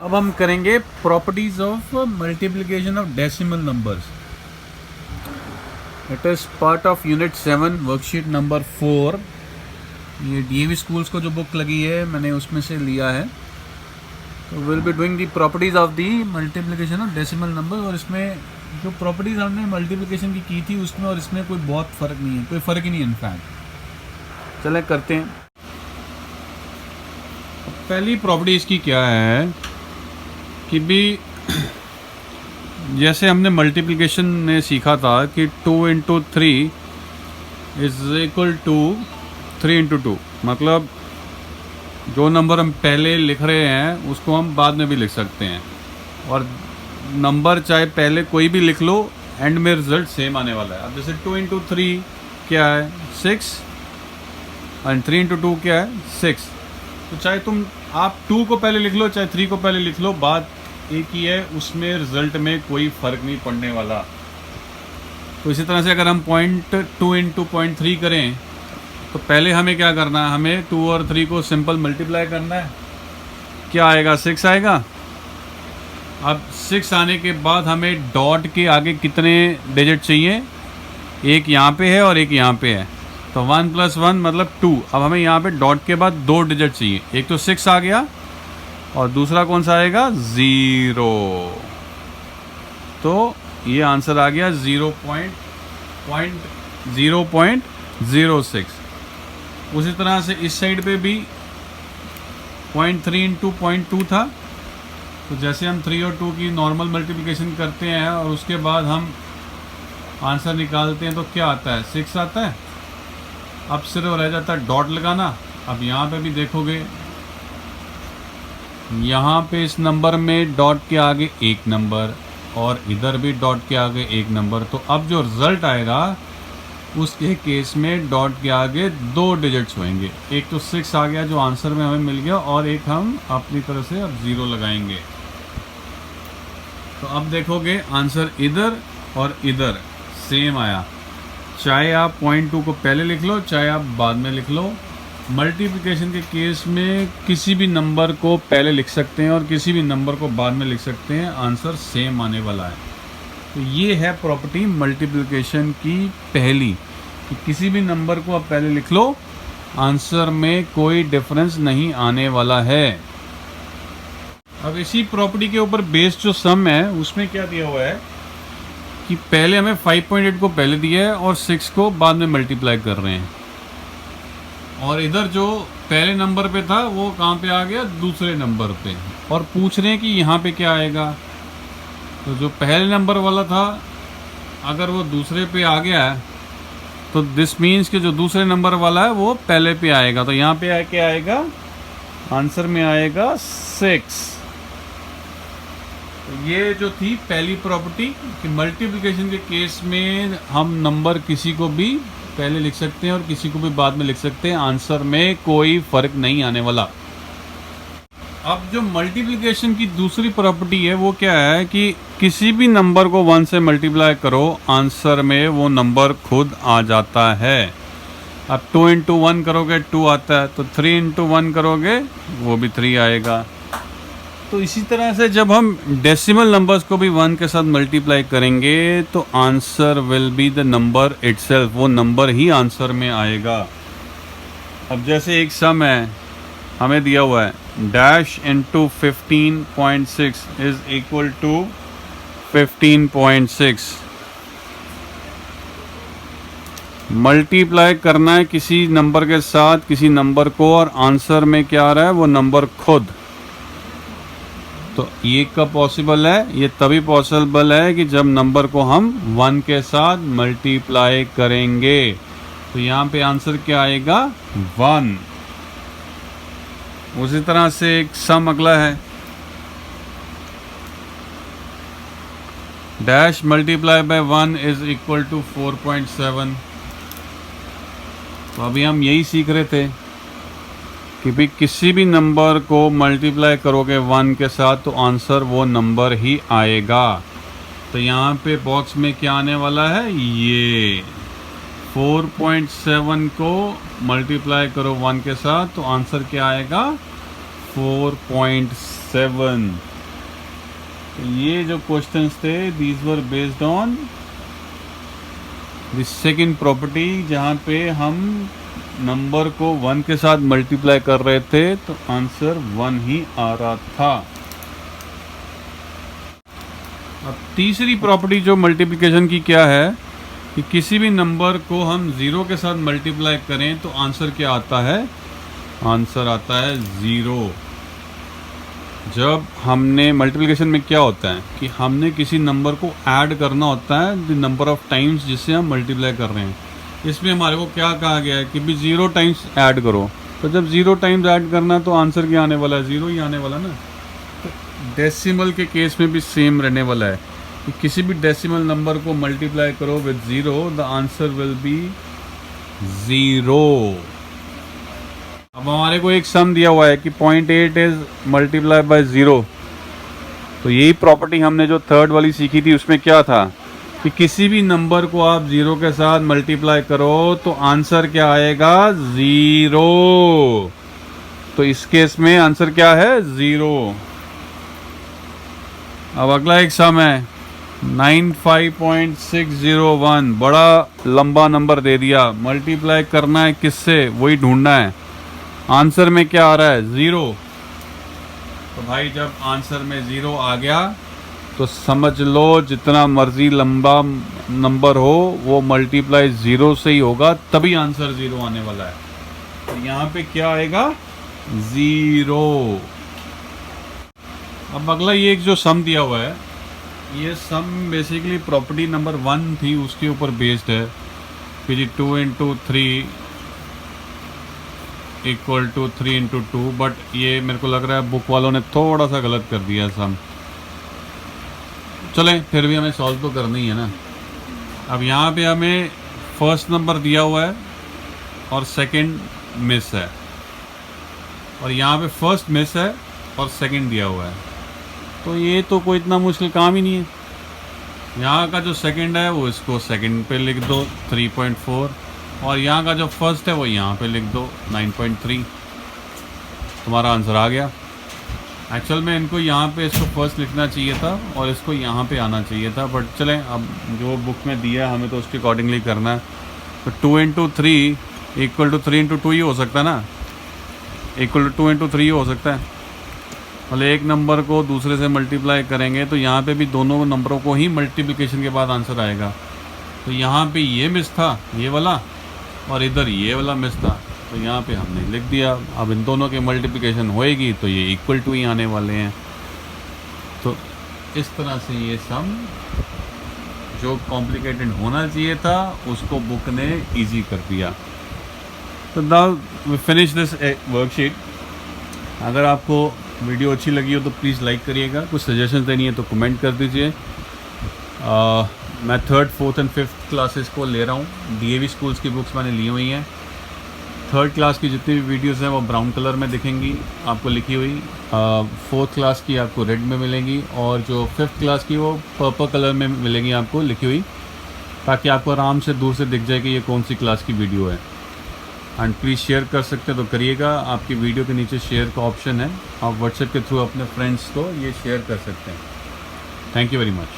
अब हम करेंगे properties of multiplication of decimal numbers. It is part of unit 7 worksheet number 4। ये DAV schools को जो बुक लगी है मैंने उसमें से लिया है। तो will be doing the properties of the multiplication of decimal number. और इसमें जो प्रॉपर्टीज हमने मल्टीप्लिकेशन की थी उसमें और इसमें कोई बहुत फ़र्क नहीं है, कोई फ़र्क ही नहीं है इनफैक्ट। चलें करते हैं। पहली प्रॉपर्टी इसकी क्या है कि भी जैसे हमने मल्टीप्लिकेशन में सीखा था कि 2 into 3 is equal to 3 into 2। मतलब जो नंबर हम पहले लिख रहे हैं उसको हम बाद में भी लिख सकते हैं, और नंबर चाहे पहले कोई भी लिख लो एंड में रिजल्ट सेम आने वाला है। अब जैसे 2 इंटू 3 क्या है 6 एंड 3 इंटू 2 क्या है 6। तो चाहे आप 2 को पहले लिख लो चाहे 3 को पहले लिख लो, बात एक ही है, उसमें रिजल्ट में कोई फ़र्क नहीं पड़ने वाला। तो इसी तरह से अगर हम 0.2 इंटू 0.3 करें तो पहले हमें क्या करना है, हमें 2 और 3 को सिंपल मल्टीप्लाई करना है। क्या आएगा 6 आएगा। अब 6 आने के बाद हमें डॉट के आगे कितने डिजिट चाहिए, एक यहाँ पे है और एक यहाँ पे है, तो 1 + 1 मतलब 2। अब हमें यहाँ पे डॉट के बाद 2 डिजिट चाहिए, एक तो 6 आ गया और दूसरा कौन सा आएगा 0। तो ये आंसर आ गया 0.06। उसी तरह से इस साइड पे भी 0.3 इंटू 0.2 था। तो जैसे हम 3 और 2 की नॉर्मल मल्टीप्लिकेशन करते हैं और उसके बाद हम आंसर निकालते हैं तो क्या आता है 6 आता है। अब सिर्फ रह जाता है डॉट लगाना। अब यहाँ पे भी देखोगे, यहाँ पे इस नंबर में डॉट के आगे एक नंबर और इधर भी डॉट के आगे एक नंबर। तो अब जो रिज़ल्ट आएगा उसके केस में डॉट के आगे 2 डिजिट्स होंगे। एक तो 6 आ गया जो आंसर में हमें मिल गया, और एक हम अपनी तरह से अब 0 लगाएंगे। तो अब देखोगे आंसर इधर और इधर सेम आया। चाहे आप 0.2 को पहले लिख लो चाहे आप बाद में लिख लो। मल्टीप्लिकेशन के केस में किसी भी नंबर को पहले लिख सकते हैं और किसी भी नंबर को बाद में लिख सकते हैं, आंसर सेम आने वाला है। तो ये है प्रॉपर्टी मल्टीप्लिकेशन की पहली, कि किसी भी नंबर को आप पहले लिख लो, आंसर में कोई डिफरेंस नहीं आने वाला है। अब इसी प्रॉपर्टी के ऊपर बेस्ड जो सम है उसमें क्या दिया हुआ है कि पहले हमें 5.8 को पहले दिया है और 6 को बाद में मल्टीप्लाई कर रहे हैं, और इधर जो पहले नंबर पे था वो कहाँ पे आ गया दूसरे नंबर पे, और पूछ रहे हैं कि यहाँ पे क्या आएगा। तो जो पहले नंबर वाला था अगर वो दूसरे पे आ गया है तो दिस मीन्स कि जो दूसरे नंबर वाला है वो पहले पे आएगा। तो यहाँ पे क्या आएगा आंसर में आएगा 6। तो ये जो थी पहली प्रॉपर्टी कि मल्टीप्लिकेशन के केस में हम नंबर किसी को भी पहले लिख सकते हैं और किसी को भी बाद में लिख सकते हैं, आंसर में कोई फ़र्क नहीं आने वाला। अब जो मल्टीप्लिकेशन की दूसरी प्रॉपर्टी है वो क्या है कि किसी भी नंबर को 1 से मल्टीप्लाई करो, आंसर में वो नंबर खुद आ जाता है। अब 2 इंटू 1 करोगे 2 आता है, तो 3 इंटू 1 करोगे वो भी 3 आएगा। तो इसी तरह से जब हम डेसिमल नंबर्स को भी 1 के साथ मल्टीप्लाई करेंगे तो answer will be the number itself, वो नंबर ही आंसर में आएगा। अब जैसे एक सम है हमें दिया हुआ है dash into 15.6 is equal to 15.6। Multiply करना है किसी नंबर के साथ किसी नंबर को, और आंसर में क्या आ रहा है वो नंबर खुद। तो ये कब पॉसिबल है, ये तभी पॉसिबल है कि जब नंबर को हम 1 के साथ मल्टीप्लाई करेंगे। तो यहाँ पे आंसर क्या आएगा 1। उसी तरह से एक सम अगला है dash multiply by 1 is equal to 4.7। तो अभी हम यही सीख रहे थे कि भी किसी भी नंबर को मल्टीप्लाई करोगे 1 के साथ तो आंसर वो नंबर ही आएगा। तो यहाँ पे बॉक्स में क्या आने वाला है, ये 4.7 को मल्टीप्लाई करो 1 के साथ तो आंसर क्या आएगा 4.7। ये जो क्वेश्चंस थे these were based on the second property, जहाँ पे हम नंबर को 1 के साथ मल्टीप्लाई कर रहे थे तो आंसर 1 ही आ रहा था। अब तीसरी प्रॉपर्टी जो मल्टीप्लिकेशन की क्या है कि किसी भी नंबर को हम 0 के साथ मल्टीप्लाई करें तो आंसर क्या आता है? आंसर आता है 0। जब हमने मल्टीप्लिकेशन में क्या होता है कि हमने किसी नंबर को ऐड करना होता है द नंबर ऑफ टाइम्स जिससे हम मल्टीप्लाई कर रहे हैं। इसमें हमारे को क्या कहा गया है कि भी 0 टाइम्स ऐड करो, तो जब 0 टाइम्स ऐड करना तो आंसर क्या आने वाला है? 0 ही आने वाला ना। तो डेसिमल के केस में भी सेम रहने वाला है कि किसी भी डेसिमल नंबर को मल्टीप्लाई करो with 0 the answer will be 0। अब हमारे को एक सम दिया हुआ है कि 0.8 इज मल्टीप्लाई बाय 0। तो यही प्रॉपर्टी हमने जो थर्ड वाली सीखी थी उसमें क्या था कि किसी भी नंबर को आप 0 के साथ मल्टीप्लाई करो तो आंसर क्या आएगा? 0। तो इस केस में आंसर क्या है? 0। अब अगला एक सम है 95.601, बड़ा लंबा नंबर दे दिया, मल्टीप्लाई करना है किससे? वही ढूंढना है। आंसर में क्या आ रहा है? 0। तो भाई जब आंसर में 0 आ गया तो समझ लो जितना मर्जी लंबा नंबर हो वो मल्टीप्लाई 0 से ही होगा, तभी आंसर 0 आने वाला है। तो यहाँ पे क्या आएगा? 0। अब अगला ये एक जो सम दिया हुआ है, ये सम बेसिकली प्रॉपर्टी नंबर 1 थी उसके ऊपर बेस्ड है कि जी 2 into 3 equal to 3 into 2, but ये मेरे को लग रहा है बुक वालों ने थोड़ा सा गलत कर दिया सम। चलें फिर भी हमें सॉल्व तो करना ही है ना। अब यहाँ पे हमें फर्स्ट नंबर दिया हुआ है और सेकंड मिस है, और यहाँ पे फर्स्ट मिस है और सेकंड दिया हुआ है, तो ये तो कोई इतना मुश्किल काम ही नहीं है। यहाँ का जो सेकंड है वो इसको सेकंड पे लिख दो 3.4, और यहाँ का जो फर्स्ट है वो यहाँ पे लिख दो 9.3, तुम्हारा आंसर आ गया। एक्चुअल में इनको यहाँ पे इसको फर्स्ट लिखना चाहिए था और इसको यहाँ पे आना चाहिए था, बट चलें अब जो बुक में दिया है हमें तो उसके अकॉर्डिंगली करना है। तो 2 इंटू 3 इक्वल टू 3 इंटू 2 ही हो सकता है ना, इक्वल टू 2 इंटू 3 ही हो सकता है। मतलब एक नंबर को दूसरे से मल्टीप्लाई करेंगे तो यहाँ पे भी दोनों नंबरों को ही मल्टीप्लिकेशन के बाद आंसर आएगा। तो यहाँ पे ये मिस था, ये वाला, और इधर ये वाला मिस था, तो यहाँ पे हमने लिख दिया। अब इन दोनों के मल्टीप्लिकेशन होएगी तो ये इक्वल टू ही आने वाले हैं। तो इस तरह से ये सम जो कॉम्प्लिकेटेड होना चाहिए था उसको बुक ने इजी कर दिया। तो now we finish this worksheet. अगर आपको वीडियो अच्छी लगी हो तो प्लीज़ लाइक करिएगा, कुछ सजेशन देनी है तो कमेंट कर दीजिए। मैं 3rd, 4th and 5th classes को ले रहा हूँ, DAV स्कूल्स की बुक्स मैंने ली हुई हैं। 3rd क्लास की जितनी भी वीडियोस हैं वो ब्राउन कलर में दिखेंगी आपको लिखी हुई, 4th क्लास की आपको रेड में मिलेंगी, और जो 5th क्लास की वो पर्पल कलर में मिलेंगी आपको लिखी हुई, ताकि आपको आराम से दूर से दिख जाए कि ये कौन सी क्लास की वीडियो है। एंड प्लीज़ शेयर कर सकते हैं तो करिएगा, आपकी वीडियो के नीचे शेयर का ऑप्शन है, आप व्हाट्सएप के थ्रू अपने फ्रेंड्स को ये शेयर कर सकते हैं। Thank you very much.